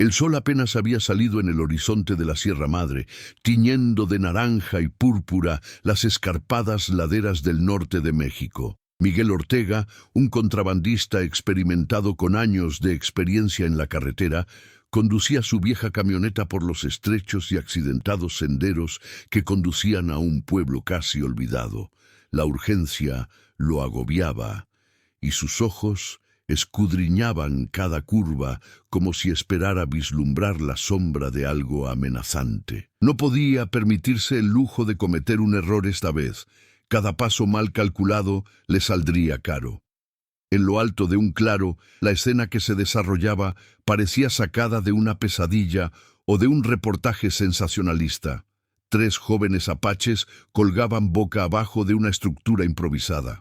El sol apenas había salido en el horizonte de la Sierra Madre, tiñendo de naranja y púrpura las escarpadas laderas del norte de México. Miguel Ortega, un contrabandista experimentado con años de experiencia en la carretera, conducía su vieja camioneta por los estrechos y accidentados senderos que conducían a un pueblo casi olvidado. La urgencia lo agobiaba, y sus ojos escudriñaban cada curva como si esperara vislumbrar la sombra de algo amenazante. No podía permitirse el lujo de cometer un error esta vez. Cada paso mal calculado le saldría caro. En lo alto de un claro, la escena que se desarrollaba parecía sacada de una pesadilla o de un reportaje sensacionalista. 3 jóvenes apaches colgaban boca abajo de una estructura improvisada.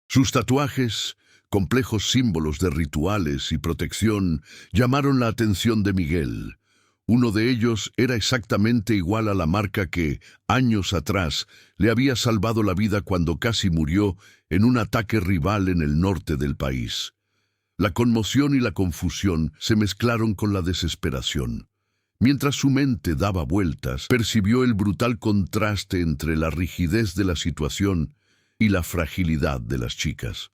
Sus tatuajes, complejos símbolos de rituales y protección, llamaron la atención de Miguel. Uno de ellos era exactamente igual a la marca que, años atrás, le había salvado la vida cuando casi murió en un ataque rival en el norte del país. La conmoción y la confusión se mezclaron con la desesperación. Mientras su mente daba vueltas, percibió el brutal contraste entre la rigidez de la situación y la fragilidad de las chicas.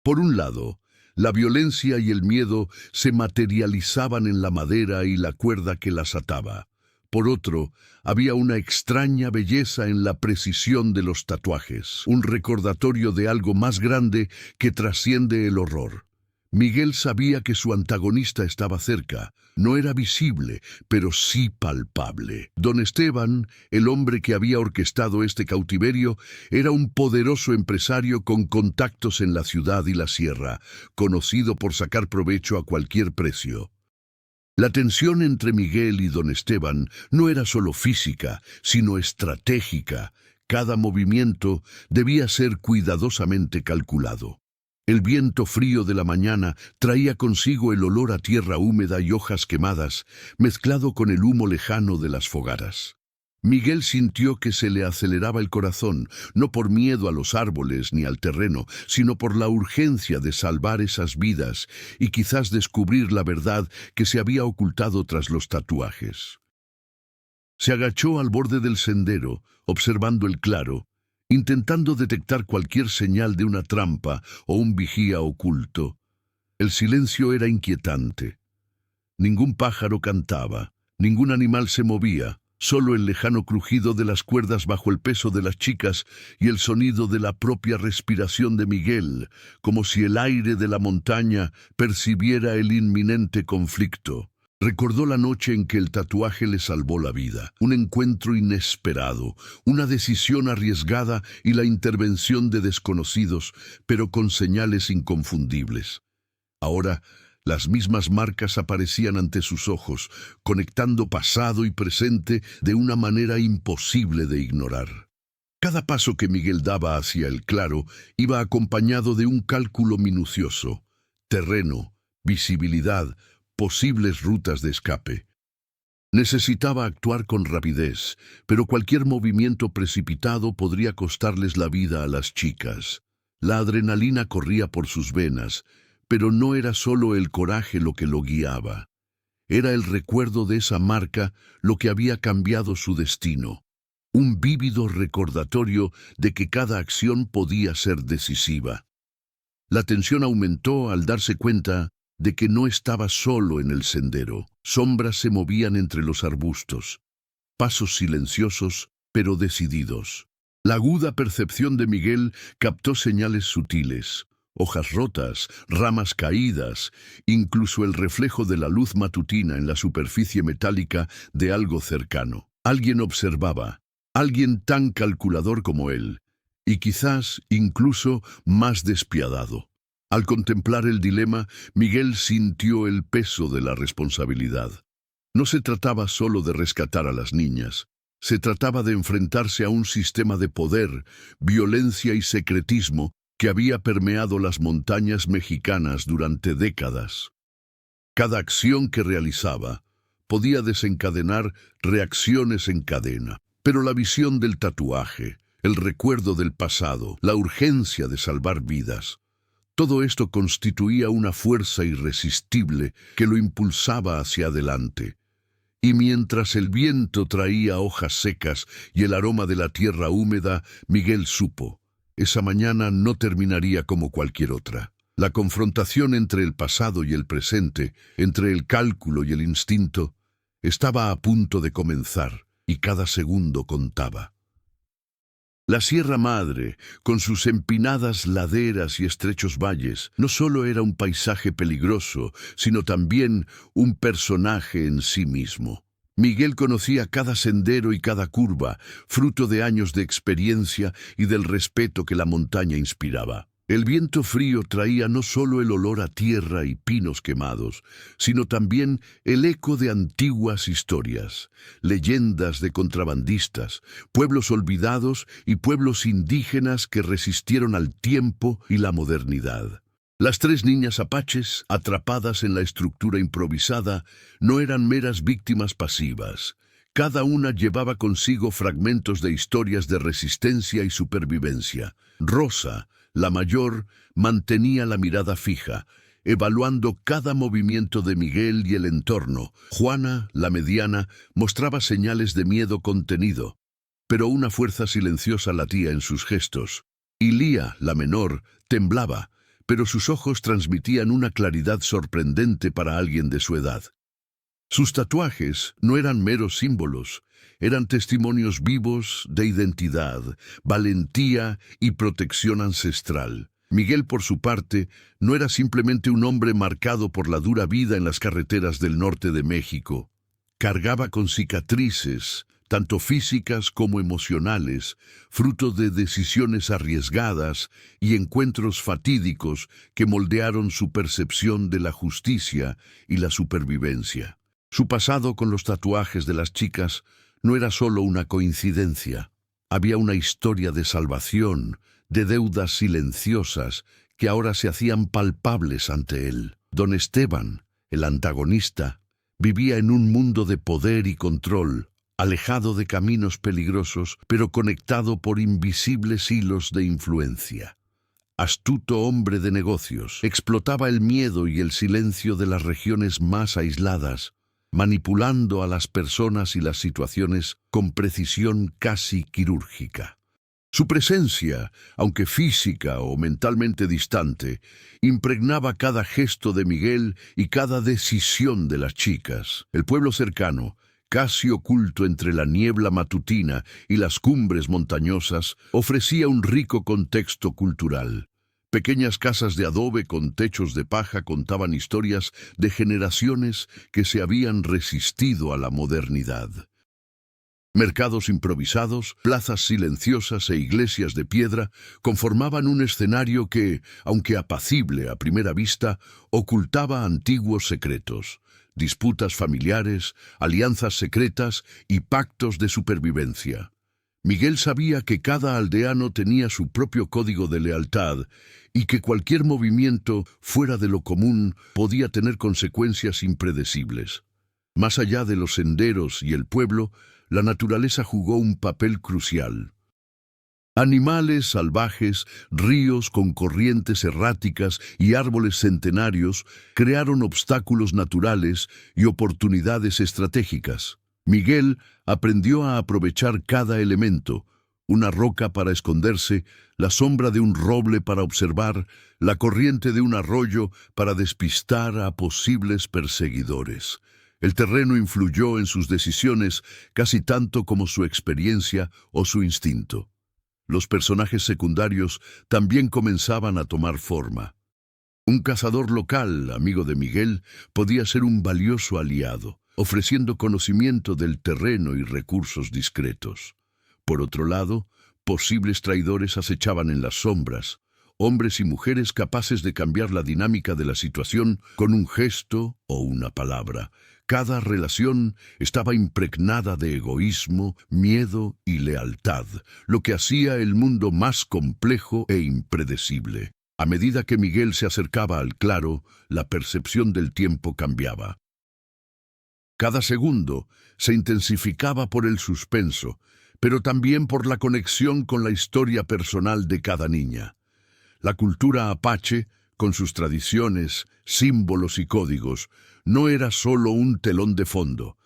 Por un lado, la violencia y el miedo se materializaban en la madera y la cuerda que las ataba. Por otro, había una extraña belleza en la precisión de los tatuajes, un recordatorio de algo más grande que trasciende el horror. Miguel sabía que su antagonista estaba cerca. No era visible, pero sí palpable. Don Esteban, el hombre que había orquestado este cautiverio, era un poderoso empresario con contactos en la ciudad y la sierra, conocido por sacar provecho a cualquier precio. La tensión entre Miguel y don Esteban no era solo física, sino estratégica. Cada movimiento debía ser cuidadosamente calculado. El viento frío de la mañana traía consigo el olor a tierra húmeda y hojas quemadas, mezclado con el humo lejano de las fogatas. Miguel sintió que se le aceleraba el corazón, no por miedo a los árboles ni al terreno, sino por la urgencia de salvar esas vidas y quizás descubrir la verdad que se había ocultado tras los tatuajes. Se agachó al borde del sendero, observando el claro, intentando detectar cualquier señal de una trampa o un vigía oculto. El silencio era inquietante. Ningún pájaro cantaba, ningún animal se movía, solo el lejano crujido de las cuerdas bajo el peso de las chicas y el sonido de la propia respiración de Miguel, como si el aire de la montaña percibiera el inminente conflicto. Recordó la noche en que el tatuaje le salvó la vida, un encuentro inesperado, una decisión arriesgada y la intervención de desconocidos, pero con señales inconfundibles. Ahora, las mismas marcas aparecían ante sus ojos, conectando pasado y presente de una manera imposible de ignorar. Cada paso que Miguel daba hacia el claro iba acompañado de un cálculo minucioso: terreno, visibilidad, posibles rutas de escape. Necesitaba actuar con rapidez, pero cualquier movimiento precipitado podría costarles la vida a las chicas. La adrenalina corría por sus venas, pero no era solo el coraje lo que lo guiaba. Era el recuerdo de esa marca lo que había cambiado su destino. Un vívido recordatorio de que cada acción podía ser decisiva. La tensión aumentó al darse cuenta de que no estaba solo en el sendero. Sombras se movían entre los arbustos. Pasos silenciosos, pero decididos. La aguda percepción de Miguel captó señales sutiles. Hojas rotas, ramas caídas, incluso el reflejo de la luz matutina en la superficie metálica de algo cercano. Alguien observaba, alguien tan calculador como él, y quizás incluso más despiadado. Al contemplar el dilema, Miguel sintió el peso de la responsabilidad. No se trataba solo de rescatar a las niñas. Se trataba de enfrentarse a un sistema de poder, violencia y secretismo que había permeado las montañas mexicanas durante décadas. Cada acción que realizaba podía desencadenar reacciones en cadena, pero la visión del tatuaje, el recuerdo del pasado, la urgencia de salvar vidas, Todo esto constituía una fuerza irresistible que lo impulsaba hacia adelante. Y mientras el viento traía hojas secas y el aroma de la tierra húmeda, Miguel supo, esa mañana no terminaría como cualquier otra. La confrontación entre el pasado y el presente, entre el cálculo y el instinto, estaba a punto de comenzar, y cada segundo contaba. La Sierra Madre, con sus empinadas laderas y estrechos valles, no solo era un paisaje peligroso, sino también un personaje en sí mismo. Miguel conocía cada sendero y cada curva, fruto de años de experiencia y del respeto que la montaña inspiraba. El viento frío traía no solo el olor a tierra y pinos quemados, sino también el eco de antiguas historias, leyendas de contrabandistas, pueblos olvidados y pueblos indígenas que resistieron al tiempo y la modernidad. Las tres niñas apaches, atrapadas en la estructura improvisada, no eran meras víctimas pasivas. Cada una llevaba consigo fragmentos de historias de resistencia y supervivencia. Rosa, la mayor, mantenía la mirada fija, evaluando cada movimiento de Miguel y el entorno. Juana, la mediana, mostraba señales de miedo contenido, pero una fuerza silenciosa latía en sus gestos. Y Lía, la menor, temblaba, pero sus ojos transmitían una claridad sorprendente para alguien de su edad. Sus tatuajes no eran meros símbolos, eran testimonios vivos de identidad, valentía y protección ancestral. Miguel, por su parte, no era simplemente un hombre marcado por la dura vida en las carreteras del norte de México. Cargaba con cicatrices, tanto físicas como emocionales, fruto de decisiones arriesgadas y encuentros fatídicos que moldearon su percepción de la justicia y la supervivencia. Su pasado con los tatuajes de las chicas no era solo una coincidencia. Había una historia de salvación, de deudas silenciosas que ahora se hacían palpables ante él. Don Esteban, el antagonista, vivía en un mundo de poder y control, alejado de caminos peligrosos, pero conectado por invisibles hilos de influencia. Astuto hombre de negocios, explotaba el miedo y el silencio de las regiones más aisladas, manipulando a las personas y las situaciones con precisión casi quirúrgica. Su presencia, aunque física o mentalmente distante, impregnaba cada gesto de Miguel y cada decisión de las chicas. El pueblo cercano, casi oculto entre la niebla matutina y las cumbres montañosas, ofrecía un rico contexto cultural. Pequeñas casas de adobe con techos de paja contaban historias de generaciones que se habían resistido a la modernidad. Mercados improvisados, plazas silenciosas e iglesias de piedra conformaban un escenario que, aunque apacible a primera vista, ocultaba antiguos secretos, disputas familiares, alianzas secretas y pactos de supervivencia. Miguel sabía que cada aldeano tenía su propio código de lealtad y que cualquier movimiento fuera de lo común podía tener consecuencias impredecibles. Más allá de los senderos y el pueblo, la naturaleza jugó un papel crucial. Animales salvajes, ríos con corrientes erráticas y árboles centenarios crearon obstáculos naturales y oportunidades estratégicas. Miguel aprendió a aprovechar cada elemento, una roca para esconderse, la sombra de un roble para observar, la corriente de un arroyo para despistar a posibles perseguidores. El terreno influyó en sus decisiones casi tanto como su experiencia o su instinto. Los personajes secundarios también comenzaban a tomar forma. Un cazador local, amigo de Miguel, podía ser un valioso aliado, ofreciendo conocimiento del terreno y recursos discretos. Por otro lado, posibles traidores acechaban en las sombras, hombres y mujeres capaces de cambiar la dinámica de la situación con un gesto o una palabra. Cada relación estaba impregnada de egoísmo, miedo y lealtad, lo que hacía el mundo más complejo e impredecible. A medida que Miguel se acercaba al claro, la percepción del tiempo cambiaba. Cada segundo se intensificaba por el suspenso, pero también por la conexión con la historia personal de cada niña. La cultura apache, con sus tradiciones, símbolos y códigos, no era solo un telón de fondo.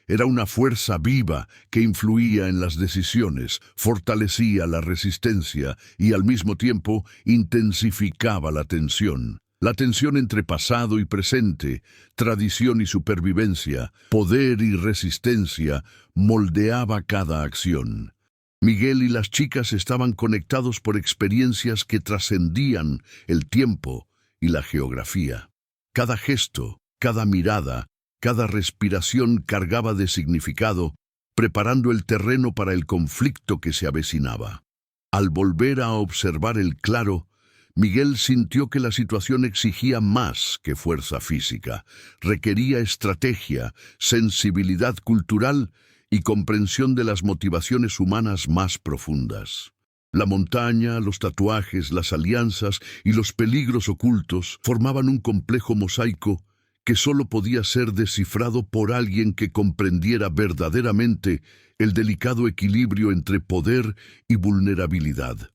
Era una fuerza viva que influía en las decisiones, fortalecía la resistencia y al mismo tiempo intensificaba la tensión. La tensión entre pasado y presente, tradición y supervivencia, poder y resistencia, moldeaba cada acción. Miguel y las chicas estaban conectados por experiencias que trascendían el tiempo y la geografía. Cada gesto, cada mirada, cada respiración cargaba de significado, preparando el terreno para el conflicto que se avecinaba. Al volver a observar el claro, Miguel sintió que la situación exigía más que fuerza física. Requería estrategia, sensibilidad cultural y comprensión de las motivaciones humanas más profundas. La montaña, los tatuajes, las alianzas y los peligros ocultos formaban un complejo mosaico que solo podía ser descifrado por alguien que comprendiera verdaderamente el delicado equilibrio entre poder y vulnerabilidad.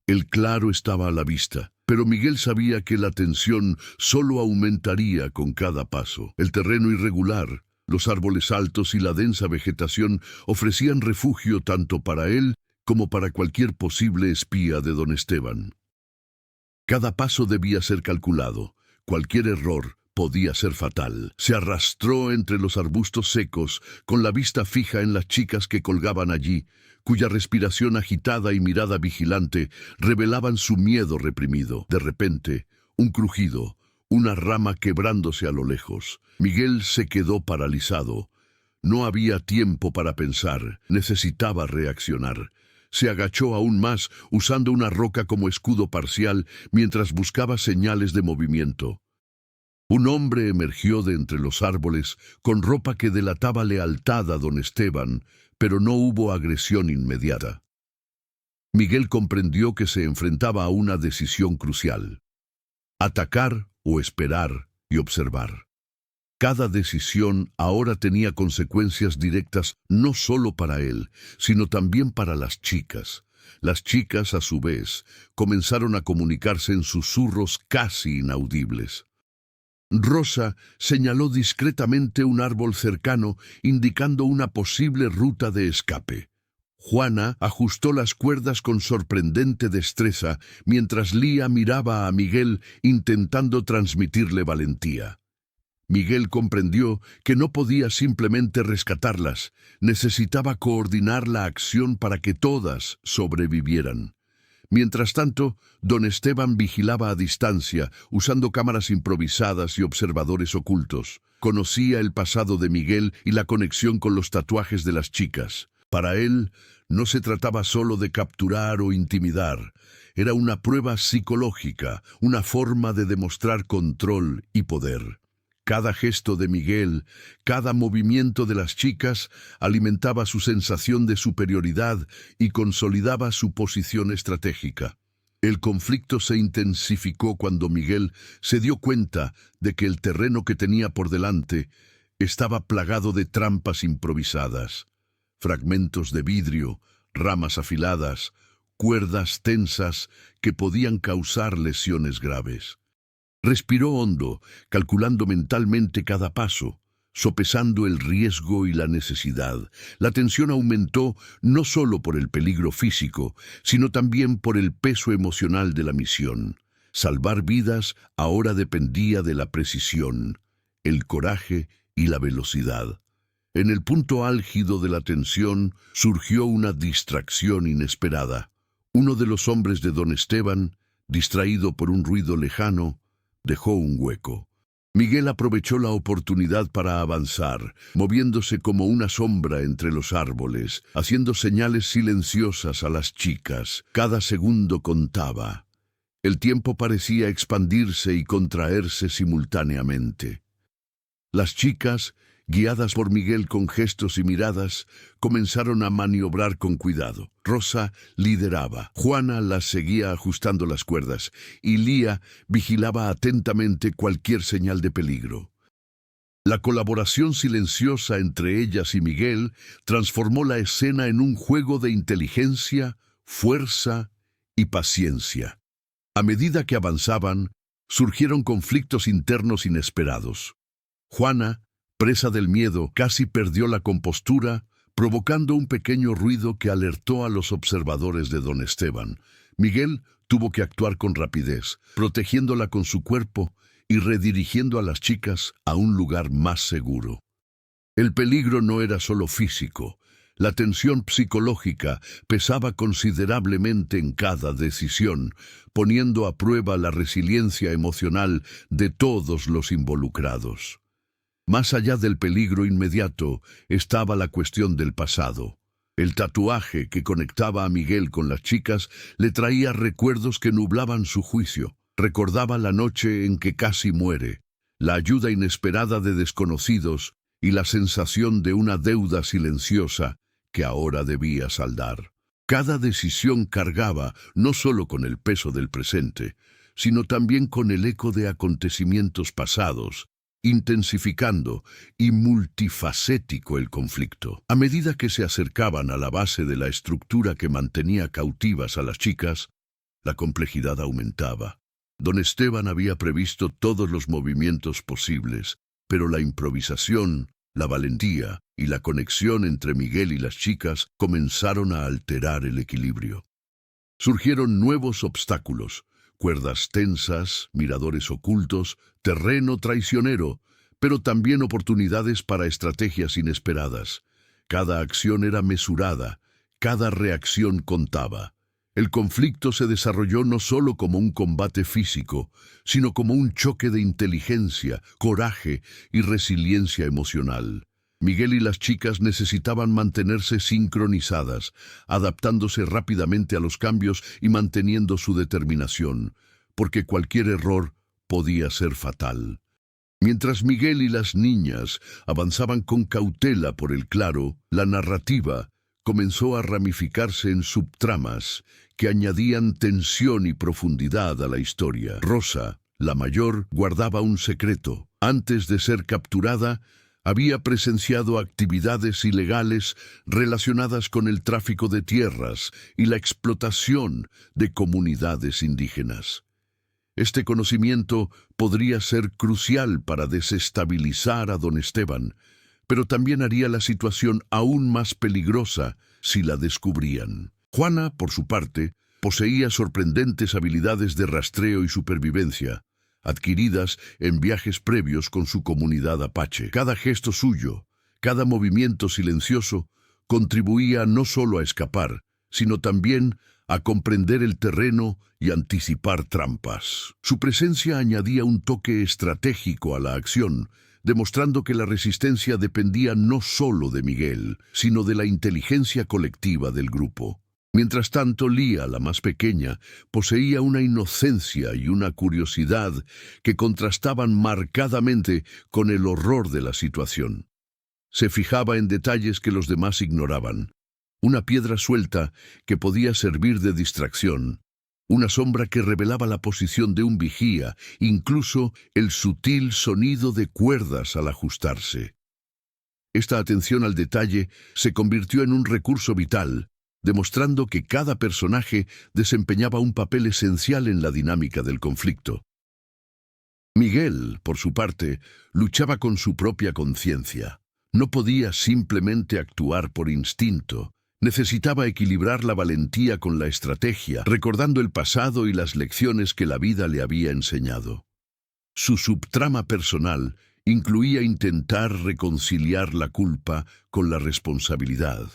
El claro estaba a la vista, pero Miguel sabía que la tensión solo aumentaría con cada paso. El terreno irregular, los árboles altos y la densa vegetación ofrecían refugio tanto para él como para cualquier posible espía de don Esteban. Cada paso debía ser calculado. Cualquier error podía ser fatal. Se arrastró entre los arbustos secos, con la vista fija en las chicas que colgaban allí, cuya respiración agitada y mirada vigilante revelaban su miedo reprimido. De repente, un crujido, una rama quebrándose a lo lejos. Miguel se quedó paralizado. No había tiempo para pensar, necesitaba reaccionar. Se agachó aún más, usando una roca como escudo parcial, mientras buscaba señales de movimiento. Un hombre emergió de entre los árboles, con ropa que delataba lealtad a don Esteban, pero no hubo agresión inmediata. Miguel comprendió que se enfrentaba a una decisión crucial: atacar o esperar y observar. Cada decisión ahora tenía consecuencias directas no solo para él, sino también para las chicas. Las chicas, a su vez, comenzaron a comunicarse en susurros casi inaudibles. Rosa señaló discretamente un árbol cercano, indicando una posible ruta de escape. Juana ajustó las cuerdas con sorprendente destreza, mientras Lía miraba a Miguel intentando transmitirle valentía. Miguel comprendió que no podía simplemente rescatarlas, necesitaba coordinar la acción para que todas sobrevivieran. Mientras tanto, don Esteban vigilaba a distancia, usando cámaras improvisadas y observadores ocultos. Conocía el pasado de Miguel y la conexión con los tatuajes de las chicas. Para él, no se trataba solo de capturar o intimidar. Era una prueba psicológica, una forma de demostrar control y poder. Cada gesto de Miguel, cada movimiento de las chicas alimentaba su sensación de superioridad y consolidaba su posición estratégica. El conflicto se intensificó cuando Miguel se dio cuenta de que el terreno que tenía por delante estaba plagado de trampas improvisadas. Fragmentos de vidrio, ramas afiladas, cuerdas tensas que podían causar lesiones graves. Respiró hondo, calculando mentalmente cada paso, sopesando el riesgo y la necesidad. La tensión aumentó no solo por el peligro físico, sino también por el peso emocional de la misión. Salvar vidas ahora dependía de la precisión, el coraje y la velocidad. En el punto álgido de la tensión surgió una distracción inesperada. Uno de los hombres de don Esteban, distraído por un ruido lejano, dejó un hueco. Miguel aprovechó la oportunidad para avanzar, moviéndose como una sombra entre los árboles, haciendo señales silenciosas a las chicas. Cada segundo contaba. El tiempo parecía expandirse y contraerse simultáneamente. Las chicas, guiadas por Miguel con gestos y miradas, comenzaron a maniobrar con cuidado. Rosa lideraba, Juana las seguía ajustando las cuerdas, y Lía vigilaba atentamente cualquier señal de peligro. La colaboración silenciosa entre ellas y Miguel transformó la escena en un juego de inteligencia, fuerza y paciencia. A medida que avanzaban, Surgieron conflictos internos inesperados. Juana, presa del miedo, casi perdió la compostura, provocando un pequeño ruido que alertó a los observadores de don Esteban. Miguel tuvo que actuar con rapidez, protegiéndola con su cuerpo y redirigiendo a las chicas a un lugar más seguro. El peligro no era solo físico. La tensión psicológica pesaba considerablemente en cada decisión, poniendo a prueba la resiliencia emocional de todos los involucrados. Más allá del peligro inmediato estaba la cuestión del pasado. El tatuaje que conectaba a Miguel con las chicas le traía recuerdos que nublaban su juicio. Recordaba la noche en que casi muere, la ayuda inesperada de desconocidos y la sensación de una deuda silenciosa que ahora debía saldar. Cada decisión cargaba no solo con el peso del presente, sino también con el eco de acontecimientos pasados, intensificando y multifacético el conflicto. A medida que se acercaban a la base de la estructura que mantenía cautivas a las chicas, la complejidad aumentaba. Don Esteban había previsto todos los movimientos posibles, pero la improvisación, la valentía y la conexión entre Miguel y las chicas comenzaron a alterar el equilibrio. Surgieron nuevos obstáculos, cuerdas tensas, miradores ocultos, terreno traicionero, pero también oportunidades para estrategias inesperadas. Cada acción era mesurada, cada reacción contaba. El conflicto se desarrolló no solo como un combate físico, sino como un choque de inteligencia, coraje y resiliencia emocional. Miguel y las chicas necesitaban mantenerse sincronizadas, adaptándose rápidamente a los cambios y manteniendo su determinación, porque cualquier error podía ser fatal. Mientras Miguel y las niñas avanzaban con cautela por el claro, la narrativa comenzó a ramificarse en subtramas que añadían tensión y profundidad a la historia. Rosa, la mayor, guardaba un secreto. Antes de ser capturada, había presenciado actividades ilegales relacionadas con el tráfico de tierras y la explotación de comunidades indígenas. Este conocimiento podría ser crucial para desestabilizar a don Esteban, pero también haría la situación aún más peligrosa si la descubrían. Juana, por su parte, poseía sorprendentes habilidades de rastreo y supervivencia, adquiridas en viajes previos con su comunidad apache. Cada gesto suyo, cada movimiento silencioso, contribuía no solo a escapar, sino también a comprender el terreno y anticipar trampas. Su presencia añadía un toque estratégico a la acción, demostrando que la resistencia dependía no solo de Miguel, sino de la inteligencia colectiva del grupo. Mientras tanto, Lía, la más pequeña, poseía una inocencia y una curiosidad que contrastaban marcadamente con el horror de la situación. Se fijaba en detalles que los demás ignoraban. Una piedra suelta que podía servir de distracción, una sombra que revelaba la posición de un vigía, incluso el sutil sonido de cuerdas al ajustarse. Esta atención al detalle se convirtió en un recurso vital, demostrando que cada personaje desempeñaba un papel esencial en la dinámica del conflicto. Miguel, por su parte, luchaba con su propia conciencia. No podía simplemente actuar por instinto. Necesitaba equilibrar la valentía con la estrategia, recordando el pasado y las lecciones que la vida le había enseñado. Su subtrama personal incluía intentar reconciliar la culpa con la responsabilidad,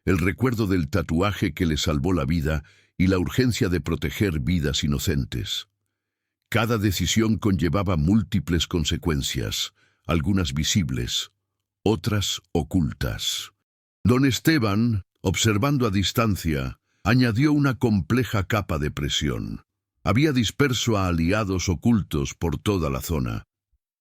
el recuerdo del tatuaje que le salvó la vida y la urgencia de proteger vidas inocentes. Cada decisión conllevaba múltiples consecuencias, algunas visibles, otras ocultas. Don Esteban, observando a distancia, añadió una compleja capa de presión. Había disperso a aliados ocultos por toda la zona,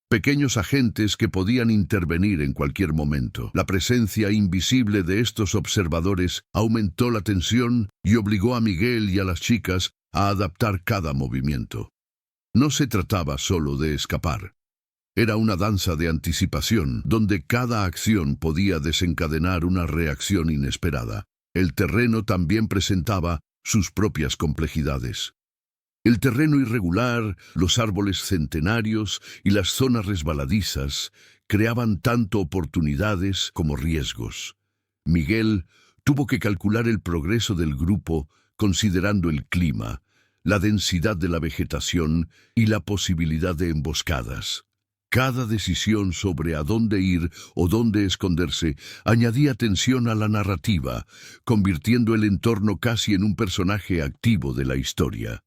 pequeños agentes que podían intervenir en cualquier momento. La presencia invisible de estos observadores aumentó la tensión y obligó a Miguel y a las chicas a adaptar cada movimiento. No se trataba solo de escapar. Era una danza de anticipación, donde cada acción podía desencadenar una reacción inesperada. El terreno también presentaba sus propias complejidades. El terreno irregular, los árboles centenarios y las zonas resbaladizas creaban tanto oportunidades como riesgos. Miguel tuvo que calcular el progreso del grupo considerando el clima, la densidad de la vegetación y la posibilidad de emboscadas. Cada decisión sobre a dónde ir o dónde esconderse añadía tensión a la narrativa, convirtiendo el entorno casi en un personaje activo de la historia.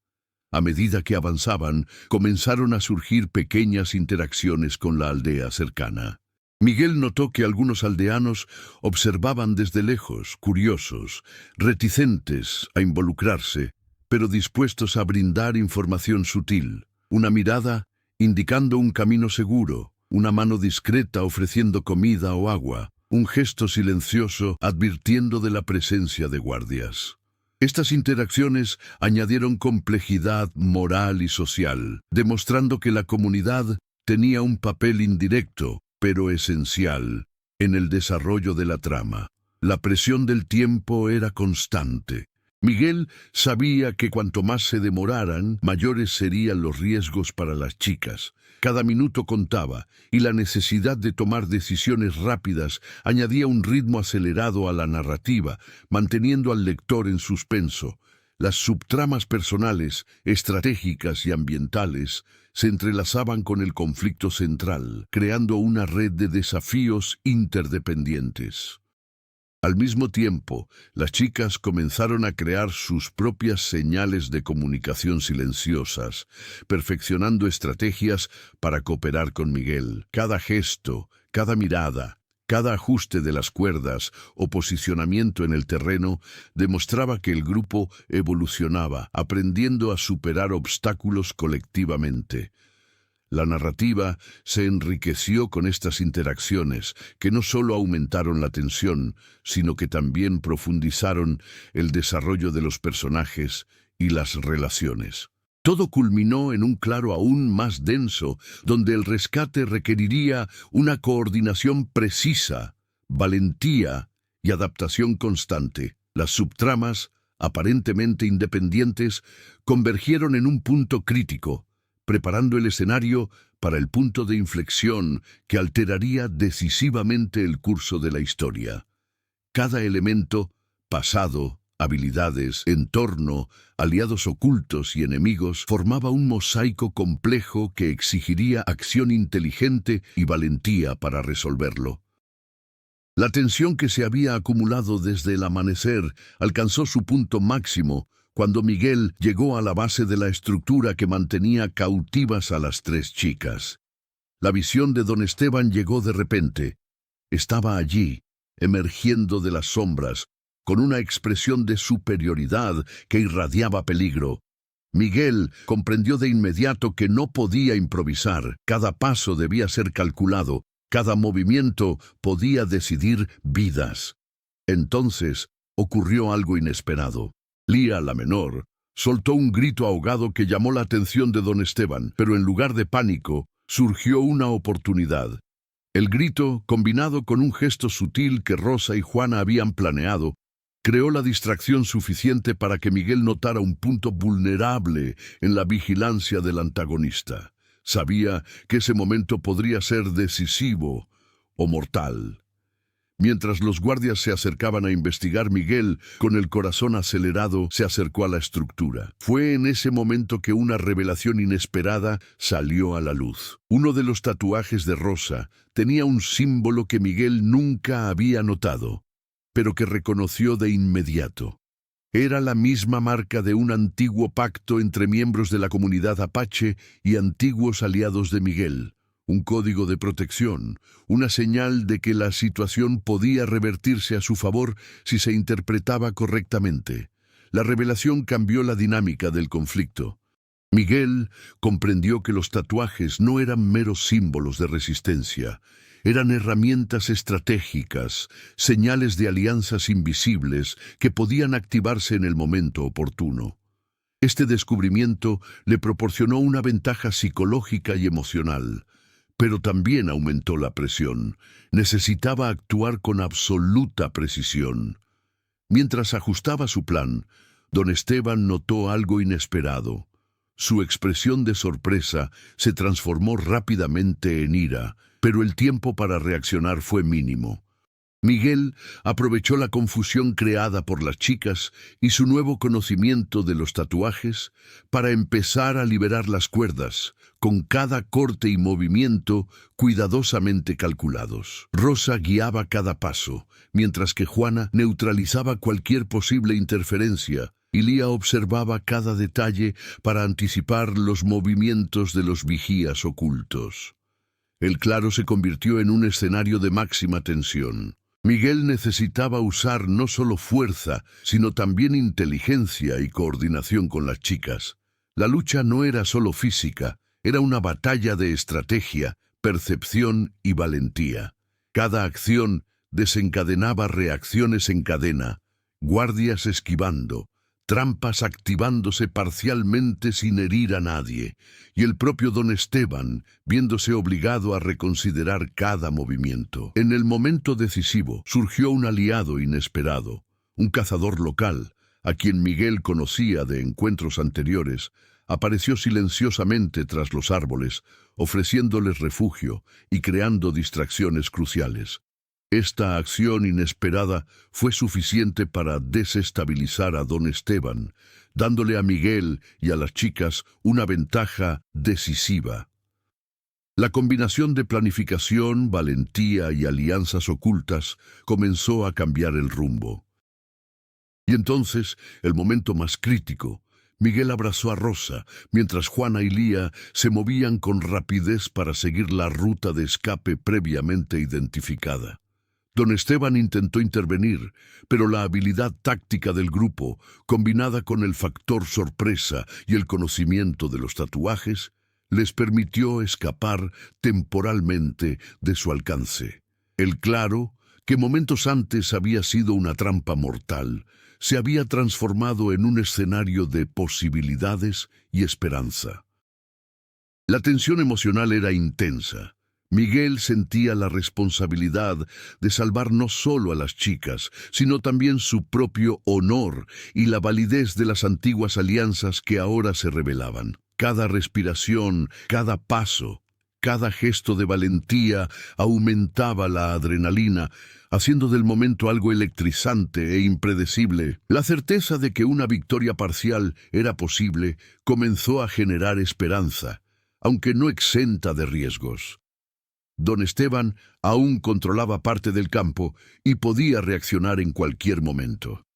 A medida que avanzaban, comenzaron a surgir pequeñas interacciones con la aldea cercana. Miguel notó que algunos aldeanos observaban desde lejos, curiosos, reticentes a involucrarse, pero dispuestos a brindar información sutil. Una mirada indicando un camino seguro, una mano discreta ofreciendo comida o agua, un gesto silencioso advirtiendo de la presencia de guardias. Estas interacciones añadieron complejidad moral y social, demostrando que la comunidad tenía un papel indirecto, pero esencial, en el desarrollo de la trama. La presión del tiempo era constante. Miguel sabía que cuanto más se demoraran, mayores serían los riesgos para las chicas. Cada minuto contaba, y la necesidad de tomar decisiones rápidas añadía un ritmo acelerado a la narrativa, manteniendo al lector en suspenso. Las subtramas personales, estratégicas y ambientales se entrelazaban con el conflicto central, creando una red de desafíos interdependientes. Al mismo tiempo, las chicas comenzaron a crear sus propias señales de comunicación silenciosas, perfeccionando estrategias para cooperar con Miguel. Cada gesto, cada mirada, cada ajuste de las cuerdas o posicionamiento en el terreno demostraba que el grupo evolucionaba, aprendiendo a superar obstáculos colectivamente. La narrativa se enriqueció con estas interacciones, que no solo aumentaron la tensión, sino que también profundizaron el desarrollo de los personajes y las relaciones. Todo culminó en un claro aún más denso, donde el rescate requeriría una coordinación precisa, valentía y adaptación constante. Las subtramas, aparentemente independientes, convergieron en un punto crítico, preparando el escenario para el punto de inflexión que alteraría decisivamente el curso de la historia. Cada elemento, pasado, habilidades, entorno, aliados ocultos y enemigos, formaba un mosaico complejo que exigiría acción inteligente y valentía para resolverlo. La tensión que se había acumulado desde el amanecer alcanzó su punto máximo cuando Miguel llegó a la base de la estructura que mantenía cautivas a las tres chicas. La visión de don Esteban llegó de repente. Estaba allí, emergiendo de las sombras, con una expresión de superioridad que irradiaba peligro. Miguel comprendió de inmediato que no podía improvisar. Cada paso debía ser calculado, cada movimiento podía decidir vidas. Entonces ocurrió algo inesperado. Lía, la menor, soltó un grito ahogado que llamó la atención de don Esteban, pero en lugar de pánico, surgió una oportunidad. El grito, combinado con un gesto sutil que Rosa y Juana habían planeado, creó la distracción suficiente para que Miguel notara un punto vulnerable en la vigilancia del antagonista. Sabía que ese momento podría ser decisivo o mortal. Mientras los guardias se acercaban a investigar, Miguel, con el corazón acelerado, se acercó a la estructura. Fue en ese momento que una revelación inesperada salió a la luz. Uno de los tatuajes de Rosa tenía un símbolo que Miguel nunca había notado, pero que reconoció de inmediato. Era la misma marca de un antiguo pacto entre miembros de la comunidad apache y antiguos aliados de Miguel. Un código de protección, una señal de que la situación podía revertirse a su favor si se interpretaba correctamente. La revelación cambió la dinámica del conflicto. Miguel comprendió que los tatuajes no eran meros símbolos de resistencia, eran herramientas estratégicas, señales de alianzas invisibles que podían activarse en el momento oportuno. Este descubrimiento le proporcionó una ventaja psicológica y emocional, pero también aumentó la presión. Necesitaba actuar con absoluta precisión. Mientras ajustaba su plan, don Esteban notó algo inesperado. Su expresión de sorpresa se transformó rápidamente en ira, pero el tiempo para reaccionar fue mínimo. Miguel aprovechó la confusión creada por las chicas y su nuevo conocimiento de los tatuajes para empezar a liberar las cuerdas, con cada corte y movimiento cuidadosamente calculados. Rosa guiaba cada paso, mientras que Juana neutralizaba cualquier posible interferencia, y Lía observaba cada detalle para anticipar los movimientos de los vigías ocultos. El claro se convirtió en un escenario de máxima tensión. Miguel necesitaba usar no solo fuerza, sino también inteligencia y coordinación con las chicas. La lucha no era solo física, era una batalla de estrategia, percepción y valentía. Cada acción desencadenaba reacciones en cadena, guardias esquivando, trampas activándose parcialmente sin herir a nadie, y el propio don Esteban viéndose obligado a reconsiderar cada movimiento. En el momento decisivo surgió un aliado inesperado, un cazador local, a quien Miguel conocía de encuentros anteriores. Apareció silenciosamente tras los árboles, ofreciéndoles refugio y creando distracciones cruciales. Esta acción inesperada fue suficiente para desestabilizar a don Esteban, dándole a Miguel y a las chicas una ventaja decisiva. La combinación de planificación, valentía y alianzas ocultas comenzó a cambiar el rumbo. Y entonces, el momento más crítico, Miguel abrazó a Rosa, mientras Juana y Lía se movían con rapidez para seguir la ruta de escape previamente identificada. Don Esteban intentó intervenir, pero la habilidad táctica del grupo, combinada con el factor sorpresa y el conocimiento de los tatuajes, les permitió escapar temporalmente de su alcance. El claro, que momentos antes había sido una trampa mortal, se había transformado en un escenario de posibilidades y esperanza. La tensión emocional era intensa. Miguel sentía la responsabilidad de salvar no solo a las chicas, sino también su propio honor y la validez de las antiguas alianzas que ahora se revelaban. Cada respiración, cada paso, cada gesto de valentía aumentaba la adrenalina, haciendo del momento algo electrizante e impredecible. La certeza de que una victoria parcial era posible comenzó a generar esperanza, aunque no exenta de riesgos. Don Esteban aún controlaba parte del campo y podía reaccionar en cualquier momento.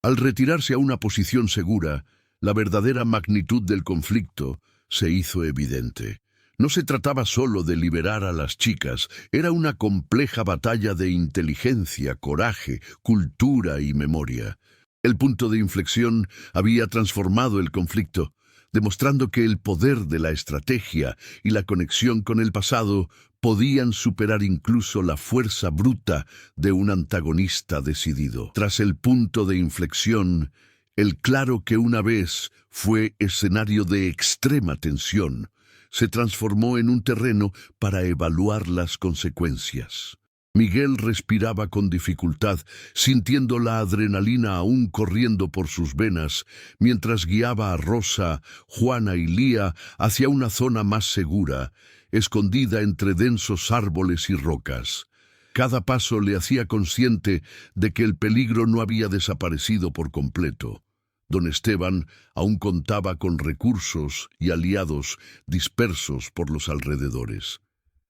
Al retirarse a una posición segura, la verdadera magnitud del conflicto se hizo evidente. No se trataba solo de liberar a las chicas, era una compleja batalla de inteligencia, coraje, cultura y memoria. El punto de inflexión había transformado el conflicto, demostrando que el poder de la estrategia y la conexión con el pasado podían superar incluso la fuerza bruta de un antagonista decidido. Tras el punto de inflexión, el claro que una vez fue escenario de extrema tensión, se transformó en un terreno para evaluar las consecuencias. Miguel respiraba con dificultad, sintiendo la adrenalina aún corriendo por sus venas, mientras guiaba a Rosa, Juana y Lía hacia una zona más segura, escondida entre densos árboles y rocas. Cada paso le hacía consciente de que el peligro no había desaparecido por completo. Don Esteban aún contaba con recursos y aliados dispersos por los alrededores.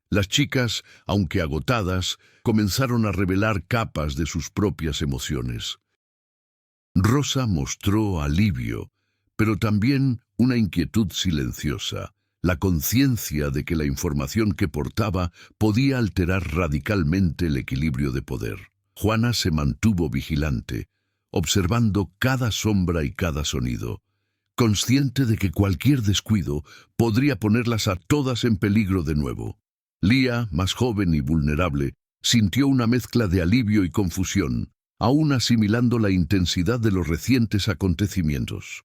Las chicas, aunque agotadas, comenzaron a revelar capas de sus propias emociones. Rosa mostró alivio, pero también una inquietud silenciosa, la conciencia de que la información que portaba podía alterar radicalmente el equilibrio de poder. Juana se mantuvo vigilante, observando cada sombra y cada sonido, consciente de que cualquier descuido podría ponerlas a todas en peligro de nuevo. Lía, más joven y vulnerable, sintió una mezcla de alivio y confusión, aún asimilando la intensidad de los recientes acontecimientos.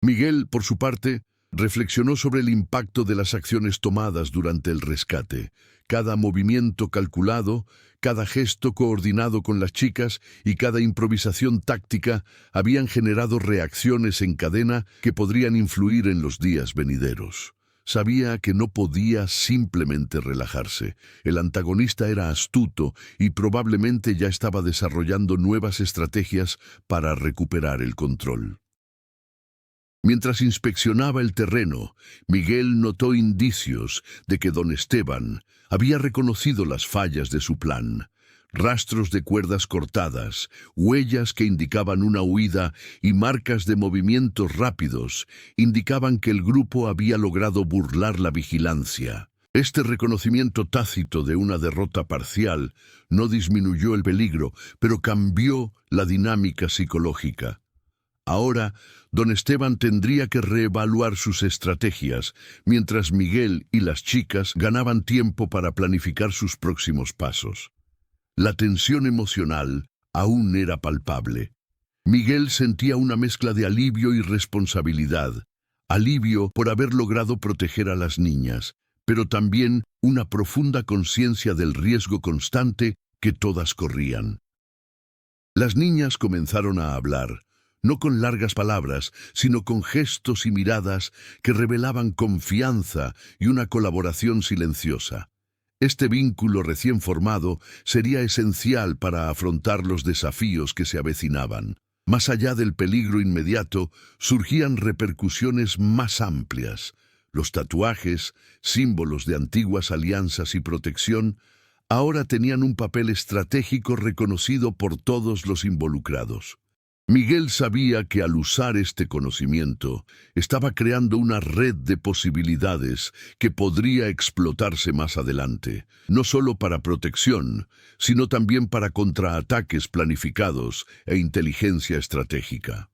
Miguel, por su parte, Reflexionó sobre el impacto de las acciones tomadas durante el rescate. Cada movimiento calculado, cada gesto coordinado con las chicas y cada improvisación táctica habían generado reacciones en cadena que podrían influir en los días venideros. Sabía que no podía simplemente relajarse. El antagonista era astuto y probablemente ya estaba desarrollando nuevas estrategias para recuperar el control. Mientras inspeccionaba el terreno, Miguel notó indicios de que don Esteban había reconocido las fallas de su plan. Rastros de cuerdas cortadas, huellas que indicaban una huida y marcas de movimientos rápidos indicaban que el grupo había logrado burlar la vigilancia. Este reconocimiento tácito de una derrota parcial no disminuyó el peligro, pero cambió la dinámica psicológica. Ahora, don Esteban tendría que reevaluar sus estrategias, mientras Miguel y las chicas ganaban tiempo para planificar sus próximos pasos. La tensión emocional aún era palpable. Miguel sentía una mezcla de alivio y responsabilidad. Alivio por haber logrado proteger a las niñas, pero también una profunda conciencia del riesgo constante que todas corrían. Las niñas comenzaron a hablar, no con largas palabras, sino con gestos y miradas que revelaban confianza y una colaboración silenciosa. Este vínculo recién formado sería esencial para afrontar los desafíos que se avecinaban. Más allá del peligro inmediato, surgían repercusiones más amplias. Los tatuajes, símbolos de antiguas alianzas y protección, ahora tenían un papel estratégico reconocido por todos los involucrados. Miguel sabía que al usar este conocimiento, estaba creando una red de posibilidades que podría explotarse más adelante, no solo para protección, sino también para contraataques planificados e inteligencia estratégica.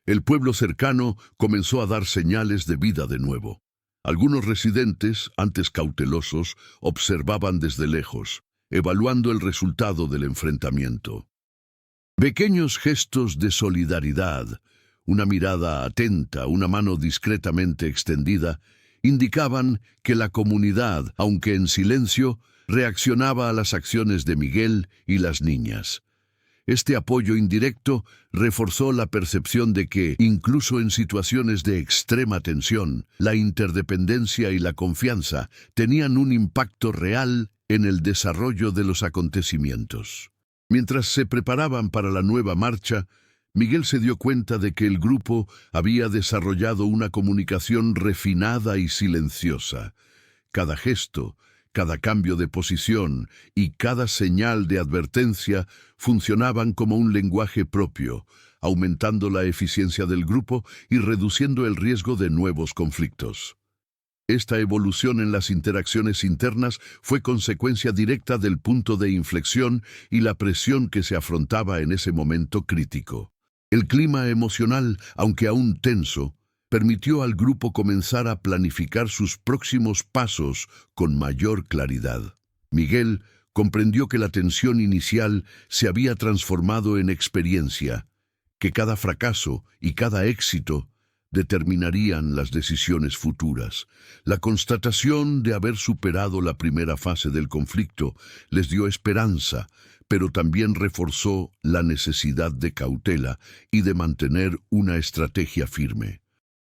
El pueblo cercano comenzó a dar señales de vida de nuevo. Algunos residentes, antes cautelosos, observaban desde lejos, evaluando el resultado del enfrentamiento. Pequeños gestos de solidaridad, una mirada atenta, una mano discretamente extendida, indicaban que la comunidad, aunque en silencio, reaccionaba a las acciones de Miguel y las niñas. Este apoyo indirecto reforzó la percepción de que, incluso en situaciones de extrema tensión, la interdependencia y la confianza tenían un impacto real en el desarrollo de los acontecimientos. Mientras se preparaban para la nueva marcha, Miguel se dio cuenta de que el grupo había desarrollado una comunicación refinada y silenciosa. Cada gesto, cada cambio de posición y cada señal de advertencia funcionaban como un lenguaje propio, aumentando la eficiencia del grupo y reduciendo el riesgo de nuevos conflictos. Esta evolución en las interacciones internas fue consecuencia directa del punto de inflexión y la presión que se afrontaba en ese momento crítico. El clima emocional, aunque aún tenso, permitió al grupo comenzar a planificar sus próximos pasos con mayor claridad. Miguel comprendió que la tensión inicial se había transformado en experiencia, que cada fracaso y cada éxito determinarían las decisiones futuras. La constatación de haber superado la primera fase del conflicto les dio esperanza, pero también reforzó la necesidad de cautela y de mantener una estrategia firme.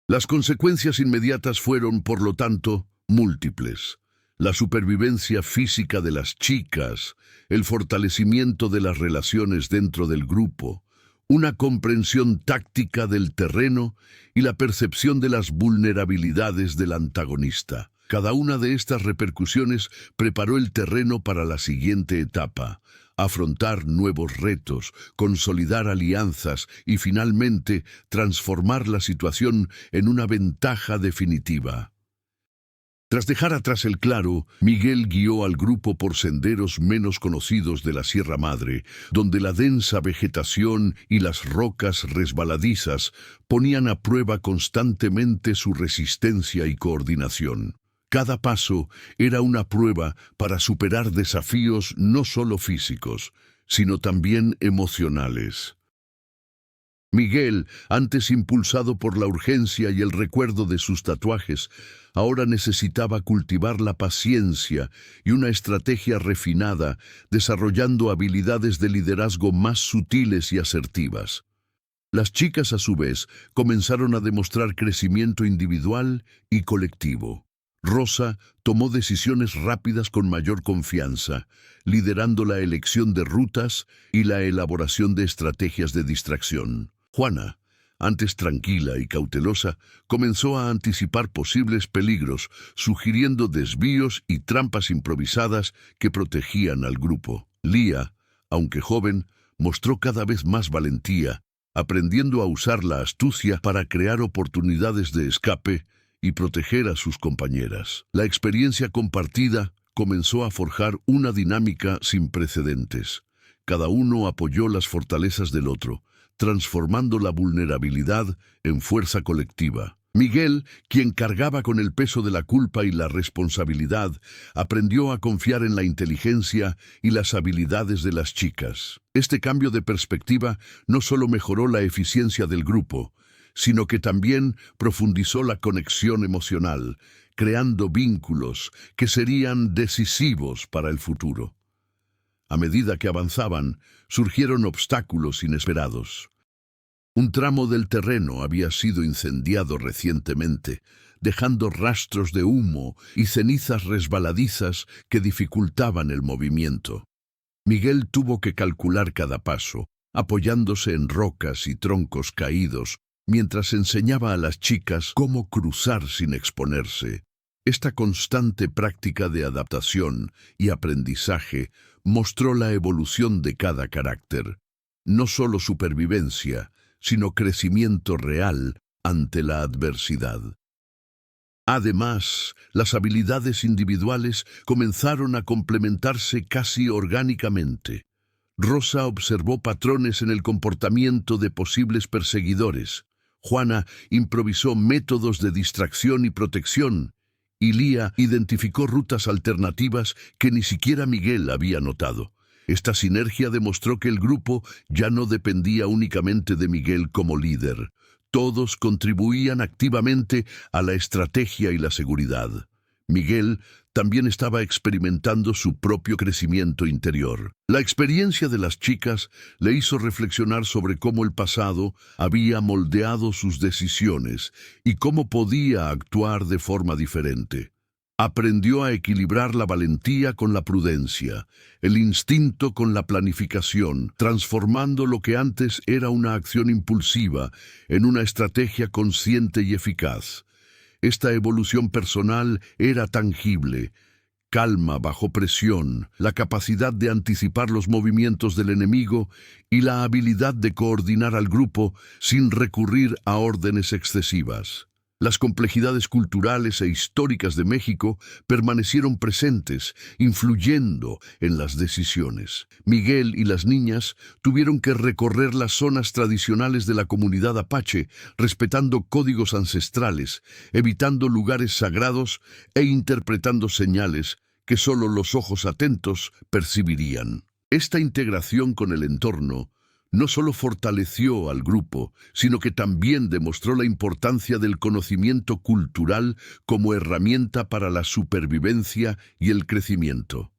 Las consecuencias inmediatas fueron, por lo tanto, múltiples. La supervivencia física de las chicas, el fortalecimiento de las relaciones dentro del grupo, una comprensión táctica del terreno y la percepción de las vulnerabilidades del antagonista. Cada una de estas repercusiones preparó el terreno para la siguiente etapa: afrontar nuevos retos, consolidar alianzas y finalmente transformar la situación en una ventaja definitiva. Tras dejar atrás el claro, Miguel guió al grupo por senderos menos conocidos de la Sierra Madre, donde la densa vegetación y las rocas resbaladizas ponían a prueba constantemente su resistencia y coordinación. Cada paso era una prueba para superar desafíos no solo físicos, sino también emocionales. Miguel, antes impulsado por la urgencia y el recuerdo de sus tatuajes, ahora necesitaba cultivar la paciencia y una estrategia refinada, desarrollando habilidades de liderazgo más sutiles y asertivas. Las chicas, a su vez, comenzaron a demostrar crecimiento individual y colectivo. Rosa tomó decisiones rápidas con mayor confianza, liderando la elección de rutas y la elaboración de estrategias de distracción. Juana, antes tranquila y cautelosa, comenzó a anticipar posibles peligros, sugiriendo desvíos y trampas improvisadas que protegían al grupo. Lía, aunque joven, mostró cada vez más valentía, aprendiendo a usar la astucia para crear oportunidades de escape y proteger a sus compañeras. La experiencia compartida comenzó a forjar una dinámica sin precedentes. Cada uno apoyó las fortalezas del otro, transformando la vulnerabilidad en fuerza colectiva. Miguel, quien cargaba con el peso de la culpa y la responsabilidad, aprendió a confiar en la inteligencia y las habilidades de las chicas. Este cambio de perspectiva no solo mejoró la eficiencia del grupo, sino que también profundizó la conexión emocional, creando vínculos que serían decisivos para el futuro. A medida que avanzaban, surgieron obstáculos inesperados. Un tramo del terreno había sido incendiado recientemente, dejando rastros de humo y cenizas resbaladizas que dificultaban el movimiento. Miguel tuvo que calcular cada paso, apoyándose en rocas y troncos caídos, mientras enseñaba a las chicas cómo cruzar sin exponerse. Esta constante práctica de adaptación y aprendizaje mostró la evolución de cada carácter, no solo supervivencia, sino crecimiento real ante la adversidad. Además, las habilidades individuales comenzaron a complementarse casi orgánicamente. Rosa observó patrones en el comportamiento de posibles perseguidores. Juana improvisó métodos de distracción y protección, y Lía identificó rutas alternativas que ni siquiera Miguel había notado. Esta sinergia demostró que el grupo ya no dependía únicamente de Miguel como líder. Todos contribuían activamente a la estrategia y la seguridad. Miguel también estaba experimentando su propio crecimiento interior. La experiencia de las chicas le hizo reflexionar sobre cómo el pasado había moldeado sus decisiones y cómo podía actuar de forma diferente. Aprendió a equilibrar la valentía con la prudencia, el instinto con la planificación, transformando lo que antes era una acción impulsiva en una estrategia consciente y eficaz. Esta evolución personal era tangible: calma bajo presión, la capacidad de anticipar los movimientos del enemigo y la habilidad de coordinar al grupo sin recurrir a órdenes excesivas. Las complejidades culturales e históricas de México permanecieron presentes, influyendo en las decisiones. Miguel y las niñas tuvieron que recorrer las zonas tradicionales de la comunidad apache, respetando códigos ancestrales, evitando lugares sagrados e interpretando señales que solo los ojos atentos percibirían. Esta integración con el entorno no solo fortaleció al grupo, sino que también demostró la importancia del conocimiento cultural como herramienta para la supervivencia y el crecimiento.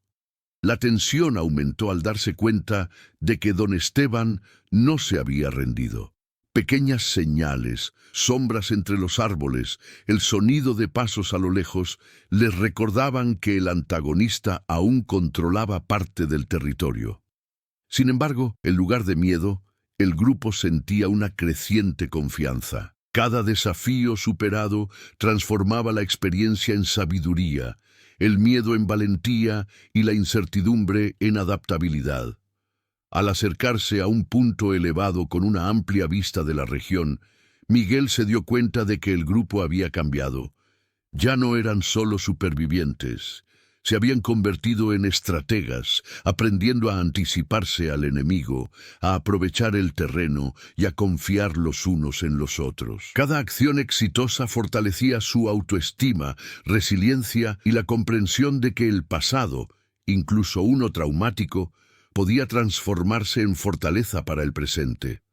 La tensión aumentó al darse cuenta de que don Esteban no se había rendido. Pequeñas señales, sombras entre los árboles, el sonido de pasos a lo lejos, les recordaban que el antagonista aún controlaba parte del territorio. Sin embargo, en lugar de miedo, el grupo sentía una creciente confianza. Cada desafío superado transformaba la experiencia en sabiduría, el miedo en valentía y la incertidumbre en adaptabilidad. Al acercarse a un punto elevado con una amplia vista de la región, Miguel se dio cuenta de que el grupo había cambiado. Ya no eran solo supervivientes. Se habían convertido en estrategas, aprendiendo a anticiparse al enemigo, a aprovechar el terreno y a confiar los unos en los otros. Cada acción exitosa fortalecía su autoestima, resiliencia y la comprensión de que el pasado, incluso uno traumático, podía transformarse en fortaleza para el presente.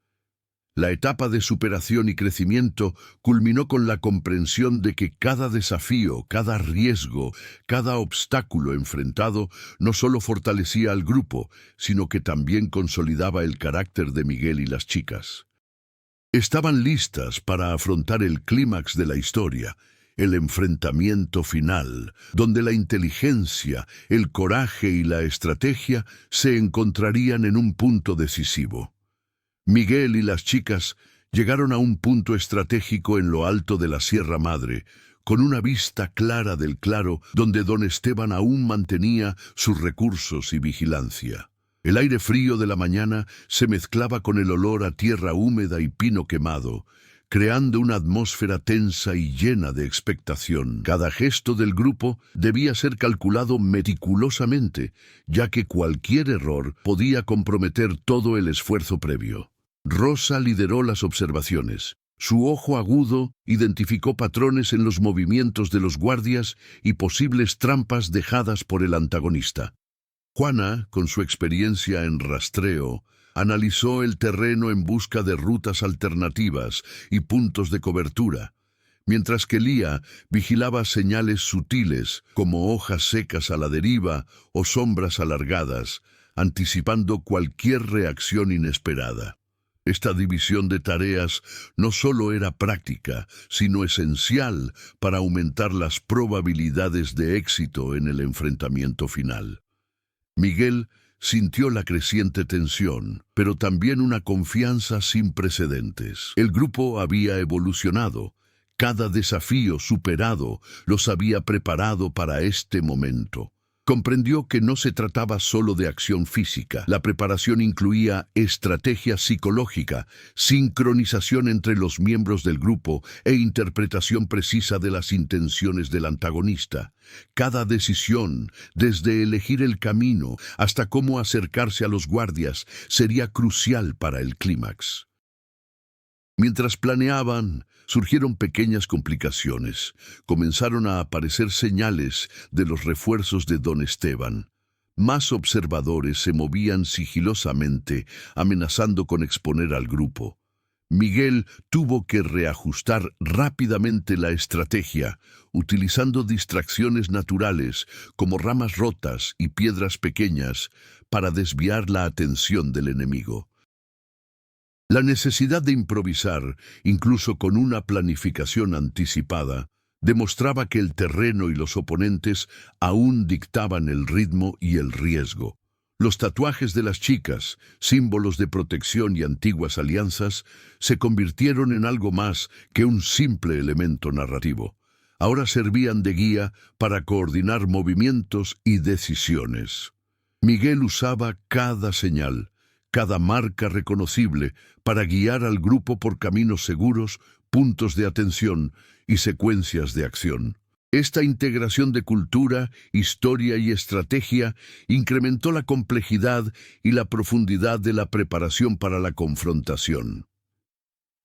La etapa de superación y crecimiento culminó con la comprensión de que cada desafío, cada riesgo, cada obstáculo enfrentado no solo fortalecía al grupo, sino que también consolidaba el carácter de Miguel y las chicas. Estaban listas para afrontar el clímax de la historia, el enfrentamiento final, donde la inteligencia, el coraje y la estrategia se encontrarían en un punto decisivo. Miguel y las chicas llegaron a un punto estratégico en lo alto de la Sierra Madre, con una vista clara del claro donde don Esteban aún mantenía sus recursos y vigilancia. El aire frío de la mañana se mezclaba con el olor a tierra húmeda y pino quemado, creando una atmósfera tensa y llena de expectación. Cada gesto del grupo debía ser calculado meticulosamente, ya que cualquier error podía comprometer todo el esfuerzo previo. Rosa lideró las observaciones. Su ojo agudo identificó patrones en los movimientos de los guardias y posibles trampas dejadas por el antagonista. Juana, con su experiencia en rastreo, analizó el terreno en busca de rutas alternativas y puntos de cobertura, mientras que Lía vigilaba señales sutiles como hojas secas a la deriva o sombras alargadas, anticipando cualquier reacción inesperada. Esta división de tareas no solo era práctica, sino esencial para aumentar las probabilidades de éxito en el enfrentamiento final. Miguel sintió la creciente tensión, pero también una confianza sin precedentes. El grupo había evolucionado. Cada desafío superado los había preparado para este momento. Comprendió que no se trataba solo de acción física. La preparación incluía estrategia psicológica, sincronización entre los miembros del grupo e interpretación precisa de las intenciones del antagonista. Cada decisión, desde elegir el camino hasta cómo acercarse a los guardias, sería crucial para el clímax. Mientras planeaban, surgieron pequeñas complicaciones. Comenzaron a aparecer señales de los refuerzos de don Esteban. Más observadores se movían sigilosamente, amenazando con exponer al grupo. Miguel tuvo que reajustar rápidamente la estrategia, utilizando distracciones naturales como ramas rotas y piedras pequeñas para desviar la atención del enemigo. La necesidad de improvisar, incluso con una planificación anticipada, demostraba que el terreno y los oponentes aún dictaban el ritmo y el riesgo. Los tatuajes de las chicas, símbolos de protección y antiguas alianzas, se convirtieron en algo más que un simple elemento narrativo. Ahora servían de guía para coordinar movimientos y decisiones. Miguel usaba cada señal, cada marca reconocible, para guiar al grupo por caminos seguros, puntos de atención y secuencias de acción. Esta integración de cultura, historia y estrategia incrementó la complejidad y la profundidad de la preparación para la confrontación.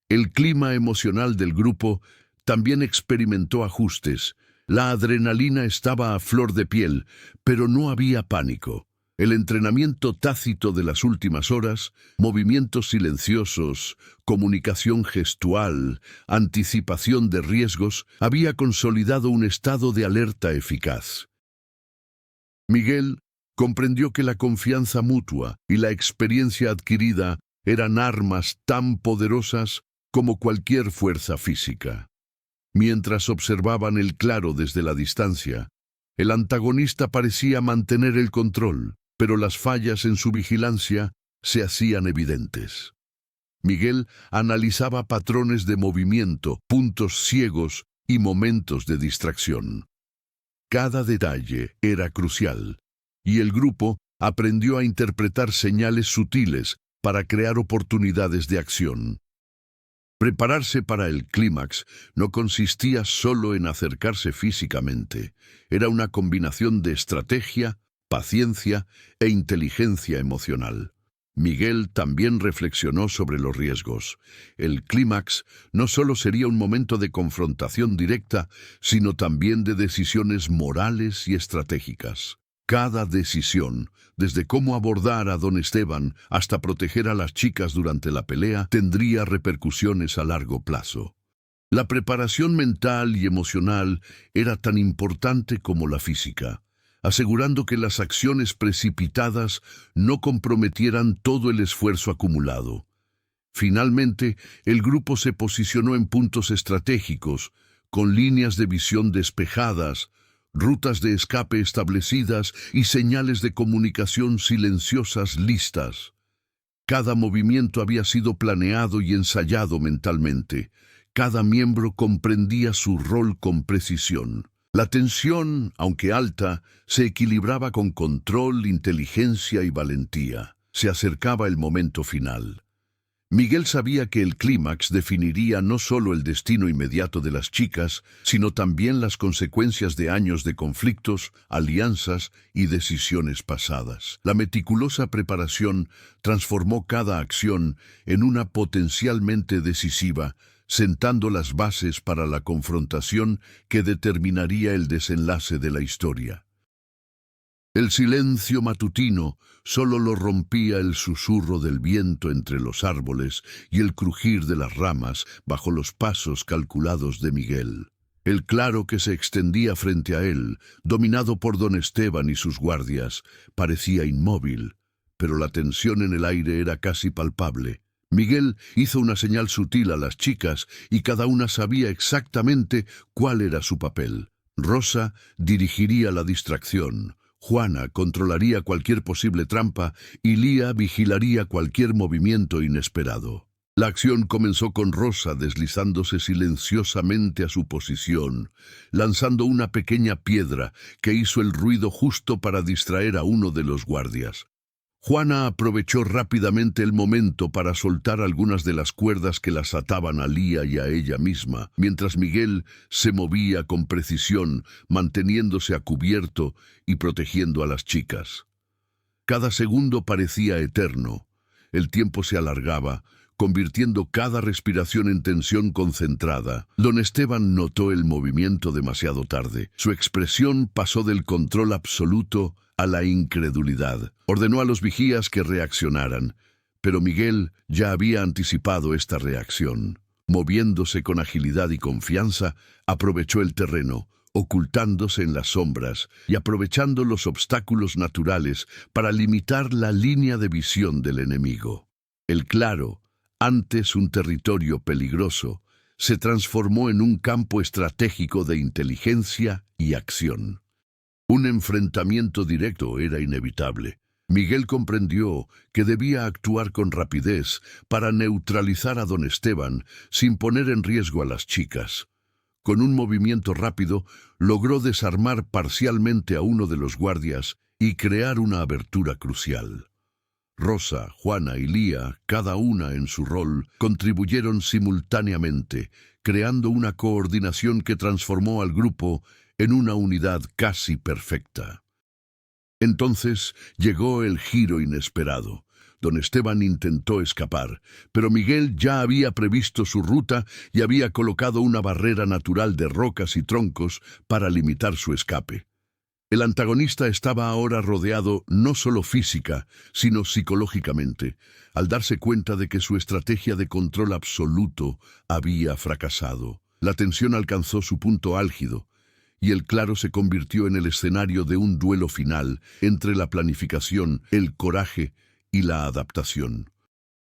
El clima emocional del grupo también experimentó ajustes. La adrenalina estaba a flor de piel, pero no había pánico. El entrenamiento tácito de las últimas horas, movimientos silenciosos, comunicación gestual, anticipación de riesgos, había consolidado un estado de alerta eficaz. Miguel comprendió que la confianza mutua y la experiencia adquirida eran armas tan poderosas como cualquier fuerza física. Mientras observaban el claro desde la distancia, el antagonista parecía mantener el control, pero las fallas en su vigilancia se hacían evidentes. Miguel analizaba patrones de movimiento, puntos ciegos y momentos de distracción. Cada detalle era crucial, y el grupo aprendió a interpretar señales sutiles para crear oportunidades de acción. Prepararse para el clímax no consistía solo en acercarse físicamente, era una combinación de estrategia, paciencia e inteligencia emocional. Miguel también reflexionó sobre los riesgos. El clímax no solo sería un momento de confrontación directa, sino también de decisiones morales y estratégicas. Cada decisión, desde cómo abordar a don Esteban hasta proteger a las chicas durante la pelea, tendría repercusiones a largo plazo. La preparación mental y emocional era tan importante como la física, asegurando que las acciones precipitadas no comprometieran todo el esfuerzo acumulado. Finalmente, el grupo se posicionó en puntos estratégicos, con líneas de visión despejadas, rutas de escape establecidas y señales de comunicación silenciosas listas. Cada movimiento había sido planeado y ensayado mentalmente. Cada miembro comprendía su rol con precisión. La tensión, aunque alta, se equilibraba con control, inteligencia y valentía. Se acercaba el momento final. Miguel sabía que el clímax definiría no solo el destino inmediato de las chicas, sino también las consecuencias de años de conflictos, alianzas y decisiones pasadas. La meticulosa preparación transformó cada acción en una potencialmente decisiva, sentando las bases para la confrontación que determinaría el desenlace de la historia. El silencio matutino solo lo rompía el susurro del viento entre los árboles y el crujir de las ramas bajo los pasos calculados de Miguel. El claro que se extendía frente a él, dominado por don Esteban y sus guardias, parecía inmóvil, pero la tensión en el aire era casi palpable. Miguel hizo una señal sutil a las chicas y cada una sabía exactamente cuál era su papel. Rosa dirigiría la distracción. Juana controlaría cualquier posible trampa y Lía vigilaría cualquier movimiento inesperado. La acción comenzó con Rosa deslizándose silenciosamente a su posición, lanzando una pequeña piedra que hizo el ruido justo para distraer a uno de los guardias. Juana aprovechó rápidamente el momento para soltar algunas de las cuerdas que las ataban a Lía y a ella misma, mientras Miguel se movía con precisión, manteniéndose a cubierto y protegiendo a las chicas. Cada segundo parecía eterno. El tiempo se alargaba, convirtiendo cada respiración en tensión concentrada. Don Esteban notó el movimiento demasiado tarde. Su expresión pasó del control absoluto a la incredulidad. Ordenó a los vigías que reaccionaran, pero Miguel ya había anticipado esta reacción. Moviéndose con agilidad y confianza, aprovechó el terreno, ocultándose en las sombras y aprovechando los obstáculos naturales para limitar la línea de visión del enemigo. El claro, antes un territorio peligroso, se transformó en un campo estratégico de inteligencia y acción. Un enfrentamiento directo era inevitable. Miguel comprendió que debía actuar con rapidez para neutralizar a don Esteban sin poner en riesgo a las chicas. Con un movimiento rápido, logró desarmar parcialmente a uno de los guardias y crear una abertura crucial. Rosa, Juana y Lía, cada una en su rol, contribuyeron simultáneamente, creando una coordinación que transformó al grupo en una unidad casi perfecta. Entonces llegó el giro inesperado. Don Esteban intentó escapar, pero Miguel ya había previsto su ruta y había colocado una barrera natural de rocas y troncos para limitar su escape. El antagonista estaba ahora rodeado no solo física, sino psicológicamente, al darse cuenta de que su estrategia de control absoluto había fracasado. La tensión alcanzó su punto álgido, y el claro se convirtió en el escenario de un duelo final entre la planificación, el coraje y la adaptación.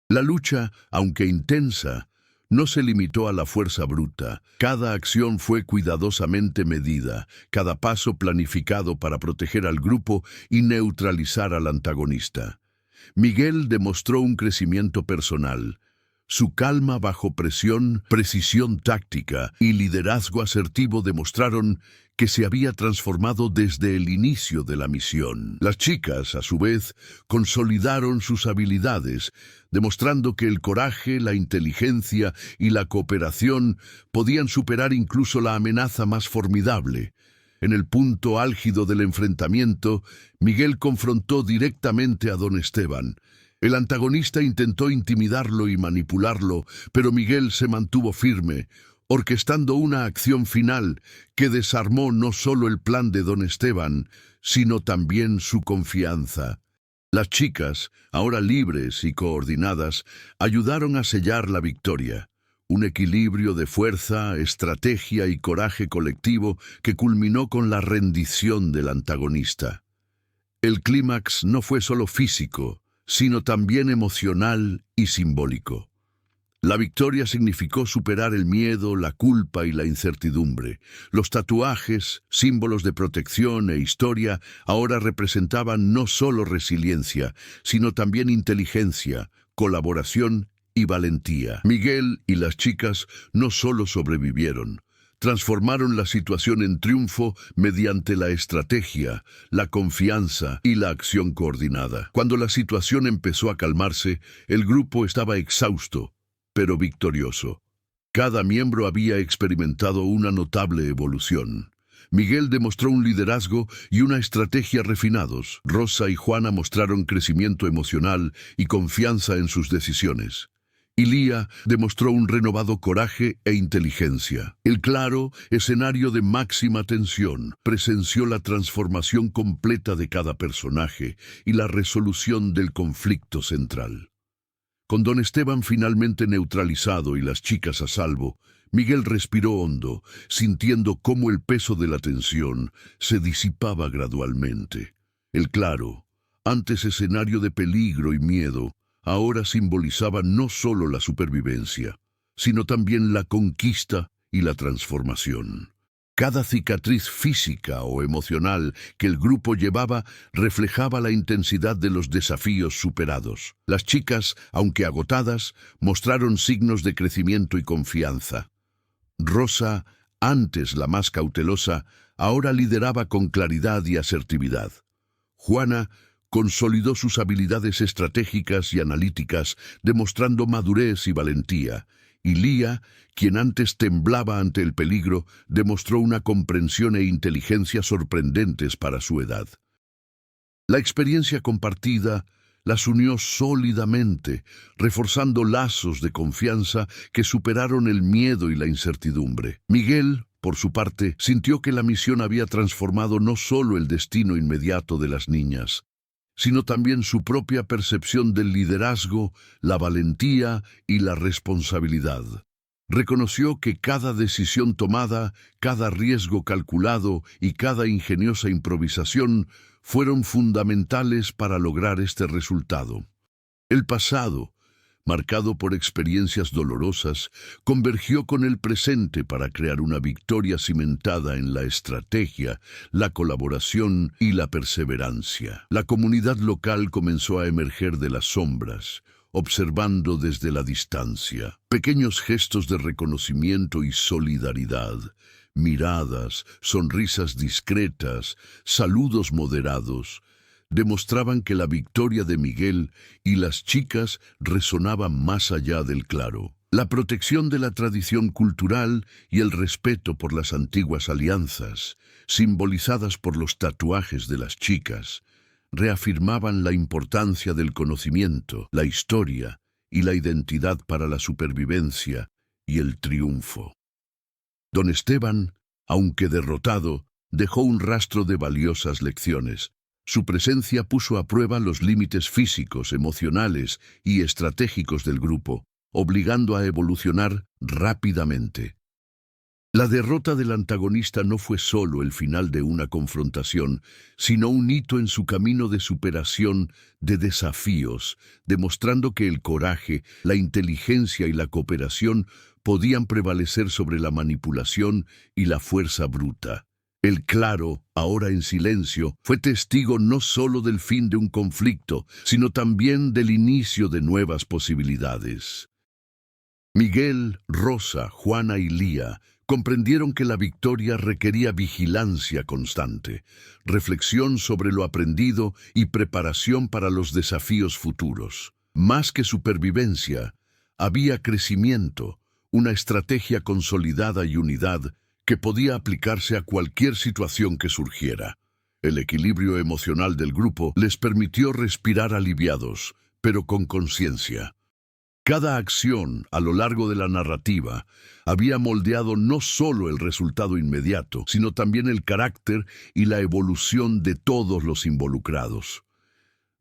La lucha, aunque intensa, no se limitó a la fuerza bruta. Cada acción fue cuidadosamente medida, cada paso planificado para proteger al grupo y neutralizar al antagonista. Miguel demostró un crecimiento personal. Su calma bajo presión, precisión táctica y liderazgo asertivo demostraron que se había transformado desde el inicio de la misión. Las chicas, a su vez, consolidaron sus habilidades, demostrando que el coraje, la inteligencia y la cooperación podían superar incluso la amenaza más formidable. En el punto álgido del enfrentamiento, Miguel confrontó directamente a don Esteban. El antagonista intentó intimidarlo y manipularlo, pero Miguel se mantuvo firme, orquestando una acción final que desarmó no solo el plan de don Esteban, sino también su confianza. Las chicas, ahora libres y coordinadas, ayudaron a sellar la victoria. Un equilibrio de fuerza, estrategia y coraje colectivo que culminó con la rendición del antagonista. El clímax no fue solo físico, sino también emocional y simbólico. La victoria significó superar el miedo, la culpa y la incertidumbre. Los tatuajes, símbolos de protección e historia, ahora representaban no solo resiliencia, sino también inteligencia, colaboración y valentía. Miguel y las chicas no solo sobrevivieron, transformaron la situación en triunfo mediante la estrategia, la confianza y la acción coordinada. Cuando la situación empezó a calmarse, el grupo estaba exhausto, pero victorioso. Cada miembro había experimentado una notable evolución. Miguel demostró un liderazgo y una estrategia refinados. Rosa y Juana mostraron crecimiento emocional y confianza en sus decisiones. Y Lía demostró un renovado coraje e inteligencia. El claro escenario de máxima tensión presenció la transformación completa de cada personaje y la resolución del conflicto central. Con don Esteban finalmente neutralizado y las chicas a salvo, Miguel respiró hondo, sintiendo cómo el peso de la tensión se disipaba gradualmente. El claro, antes escenario de peligro y miedo, ahora simbolizaba no solo la supervivencia, sino también la conquista y la transformación. Cada cicatriz física o emocional que el grupo llevaba reflejaba la intensidad de los desafíos superados. Las chicas, aunque agotadas, mostraron signos de crecimiento y confianza. Rosa, antes la más cautelosa, ahora lideraba con claridad y asertividad. Juana consolidó sus habilidades estratégicas y analíticas, demostrando madurez y valentía. Y Lía, quien antes temblaba ante el peligro, demostró una comprensión e inteligencia sorprendentes para su edad. La experiencia compartida las unió sólidamente, reforzando lazos de confianza que superaron el miedo y la incertidumbre. Miguel, por su parte, sintió que la misión había transformado no solo el destino inmediato de las niñas, sino también su propia percepción del liderazgo, la valentía y la responsabilidad. Reconoció que cada decisión tomada, cada riesgo calculado y cada ingeniosa improvisación fueron fundamentales para lograr este resultado. El pasado, marcado por experiencias dolorosas, convergió con el presente para crear una victoria cimentada en la estrategia, la colaboración y la perseverancia. La comunidad local comenzó a emerger de las sombras, observando desde la distancia. Pequeños gestos de reconocimiento y solidaridad, miradas, sonrisas discretas, saludos moderados, demostraban que la victoria de Miguel y las chicas resonaba más allá del claro. La protección de la tradición cultural y el respeto por las antiguas alianzas, simbolizadas por los tatuajes de las chicas, reafirmaban la importancia del conocimiento, la historia y la identidad para la supervivencia y el triunfo. Don Esteban, aunque derrotado, dejó un rastro de valiosas lecciones. Su presencia puso a prueba los límites físicos, emocionales y estratégicos del grupo, obligando a evolucionar rápidamente. La derrota del antagonista no fue solo el final de una confrontación, sino un hito en su camino de superación de desafíos, demostrando que el coraje, la inteligencia y la cooperación podían prevalecer sobre la manipulación y la fuerza bruta. El claro, ahora en silencio, fue testigo no solo del fin de un conflicto, sino también del inicio de nuevas posibilidades. Miguel, Rosa, Juana y Lía comprendieron que la victoria requería vigilancia constante, reflexión sobre lo aprendido y preparación para los desafíos futuros. Más que supervivencia, había crecimiento, una estrategia consolidada y unidad que podía aplicarse a cualquier situación que surgiera. El equilibrio emocional del grupo les permitió respirar aliviados, pero con conciencia. Cada acción a lo largo de la narrativa había moldeado no solo el resultado inmediato, sino también el carácter y la evolución de todos los involucrados.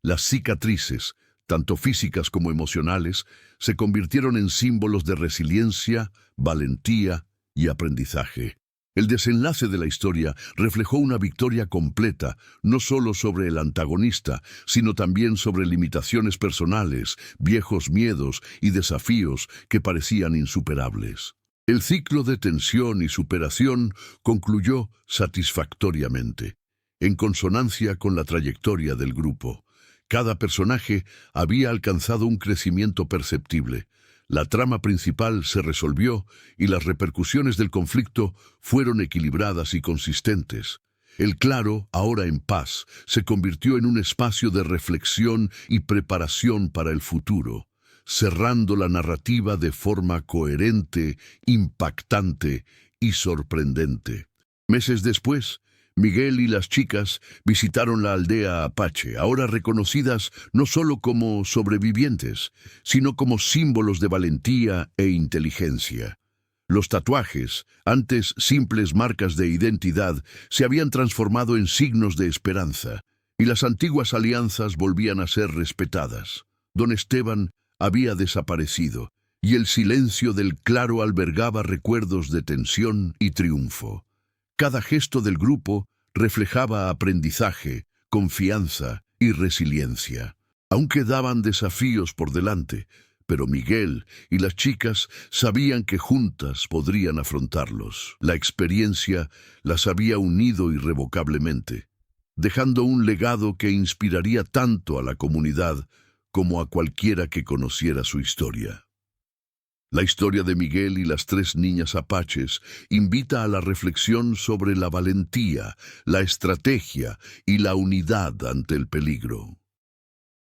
Las cicatrices, tanto físicas como emocionales, se convirtieron en símbolos de resiliencia, valentía y aprendizaje. El desenlace de la historia reflejó una victoria completa, no solo sobre el antagonista, sino también sobre limitaciones personales, viejos miedos y desafíos que parecían insuperables. El ciclo de tensión y superación concluyó satisfactoriamente, en consonancia con la trayectoria del grupo. Cada personaje había alcanzado un crecimiento perceptible. La trama principal se resolvió y las repercusiones del conflicto fueron equilibradas y consistentes. El claro, ahora en paz, se convirtió en un espacio de reflexión y preparación para el futuro, cerrando la narrativa de forma coherente, impactante y sorprendente. Meses después, Miguel y las chicas visitaron la aldea Apache, ahora reconocidas no solo como sobrevivientes, sino como símbolos de valentía e inteligencia. Los tatuajes, antes simples marcas de identidad, se habían transformado en signos de esperanza, y las antiguas alianzas volvían a ser respetadas. Don Esteban había desaparecido, y el silencio del claro albergaba recuerdos de tensión y triunfo. Cada gesto del grupo reflejaba aprendizaje, confianza y resiliencia. Aún quedaban desafíos por delante, pero Miguel y las chicas sabían que juntas podrían afrontarlos. La experiencia las había unido irrevocablemente, dejando un legado que inspiraría tanto a la comunidad como a cualquiera que conociera su historia. La historia de Miguel y las tres niñas apaches invita a la reflexión sobre la valentía, la estrategia y la unidad ante el peligro.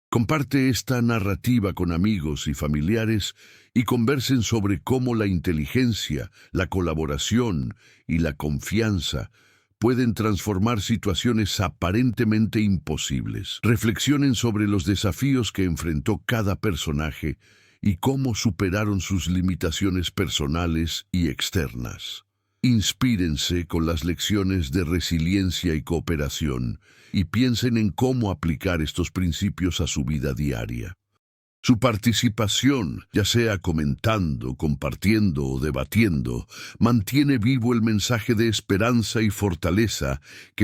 Comparte esta narrativa con amigos y familiares y conversen sobre cómo la inteligencia, la colaboración y la confianza pueden transformar situaciones aparentemente imposibles. Reflexionen sobre los desafíos que enfrentó cada personaje y cómo superaron sus limitaciones personales y externas. Inspírense con las lecciones de resiliencia y cooperación y piensen en cómo aplicar estos principios a su vida diaria. Su participación, ya sea comentando, compartiendo o debatiendo, mantiene vivo el mensaje de esperanza y fortaleza que